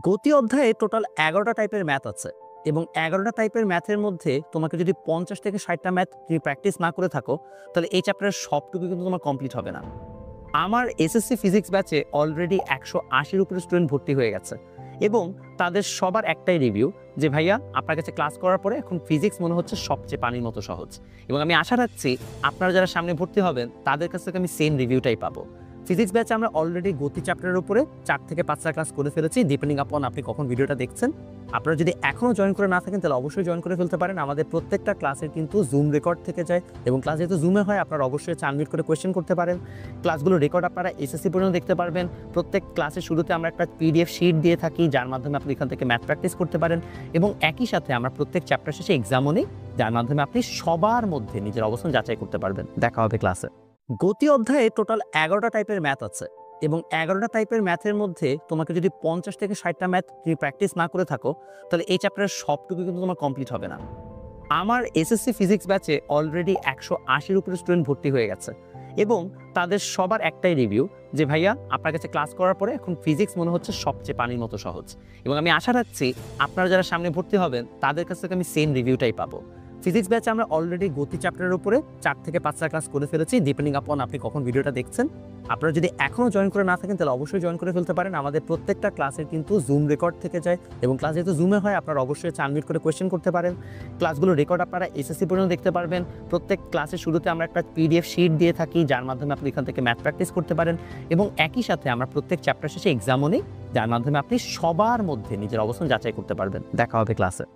গতি অধ্যায়ে টোটাল ১১টা টাইপের ম্যাথ আছে এবং ১১টা টাইপের ম্যাথের মধ্যে তোমাকে যদি ৫০ থেকে ৬০টা ম্যাথ তুমি প্র্যাকটিস না করে থাকো, তাহলে এই চ্যাপ্টারের সবটুকু কিন্তু তোমার কমপ্লিট হবে না। আমার এসএসসি ফিজিক্স ব্যাচে অলরেডি ১৮০-র উপরে স্টুডেন্ট ভর্তি হয়ে গেছে এবং তাদের সবার একটাই রিভিউ যে ভাইয়া আপনার কাছে ক্লাস করার পরে এখন ফিজিক্স মনে হচ্ছে সবচেয়ে পানির মতো সহজ। এবং আমি আশা রাখছি আপনারা যারা সামনে ভর্তি হবেন তাদের কাছ থেকে আমি সেম রিভিউটাই পাবো। ফিজিক্স ব্যাচে আমরা অলরেডি গতি চ্যাপ্টারের উপরে ৪ থেকে ৫টা ক্লাস করে ফেলেছি, ডিপেন্ডিং আপন আপনি কখন ভিডিওটা দেখছেন। আপনারা যদি এখনও জয়েন করে না থাকেন তাহলে অবশ্যই জয়েন করে ফেলতে পারেন। আমাদের প্রত্যেকটা ক্লাসের কিন্তু জুম রেকর্ড থেকে যায় এবং ক্লাস যেহেতু জুমে হয় আপনারা অবশ্যই আনমিউট করে কোয়েশ্চেন করতে পারেন। ক্লাসগুলো রেকর্ড আপনারা এসএসসি পর্যন্ত দেখতে পারবেন। প্রত্যেক ক্লাসের শুরুতে আমরা একটা পিডিএফ শিট দিয়ে থাকি, যার মাধ্যমে আপনি এখান থেকে ম্যাথ প্র্যাকটিস করতে পারেন এবং একই সাথে আমরা প্রত্যেক চ্যাপ্টার শেষে এক্সামও নিই, যার মাধ্যমে আপনি সবার মধ্যে নিজের অবস্থান যাচাই করতে পারবেন। দেখা হবে ক্লাসে। গতি অধ্যায়ে টোটাল ১১টা টাইপের ম্যাথ আছে এবং ১১টা টাইপের ম্যাথের মধ্যে তোমাকে যদি ৫০ থেকে ৬০টা ম্যাথ তুমি প্র্যাকটিস না করে থাকো, তাহলে এই চ্যাপ্টারের সবটুকু কিন্তু তোমার কমপ্লিট হবে না। আমার এসএসসি ফিজিক্স ব্যাচে অলরেডি ১৮০-র উপরে স্টুডেন্ট ভর্তি হয়ে গেছে এবং তাদের সবার একটাই রিভিউ যে ভাইয়া আপনার কাছে ক্লাস করার পরে এখন ফিজিক্স মনে হচ্ছে সবচেয়ে পানির মতো সহজ। এবং আমি আশা রাখছি আপনারা যারা সামনে ভর্তি হবেন তাদের কাছ থেকে আমি সেম রিভিউটাই পাবো। ফিজিক্স ব্যাচে আমরা অলরেডি গতি চ্যাপ্টারের উপরে ৪ থেকে ৫টা ক্লাস করে ফেলেছি, ডিপেন্ডিং আপন আপনি কখন ভিডিওটা দেখছেন। আপনারা যদি এখনও জয়েন করে না থাকেন তাহলে অবশ্যই জয়েন করে ফেলতে পারেন। আমাদের প্রত্যেকটা ক্লাসের কিন্তু জুম রেকর্ড থেকে যায় এবং ক্লাস যেহেতু জুমে হয় আপনারা অবশ্যই আনমিউট করে কোয়েশ্চেন করতে পারেন। ক্লাসগুলো রেকর্ড আপনারা এসএসসি পর্যন্ত দেখতে পারবেন। প্রত্যেক ক্লাসের শুরুতে আমরা একটা পিডিএফ শিট দিয়ে থাকি, যার মাধ্যমে আপনি এখান থেকে ম্যাথ প্র্যাকটিস করতে পারেন এবং একই সাথে আমরা প্রত্যেক চ্যাপ্টার শেষে এক্সামও নিই, যার মাধ্যমে আপনি সবার মধ্যে নিজের অবস্থান যাচাই করতে পারবেন। দেখা হবে ক্লাসে।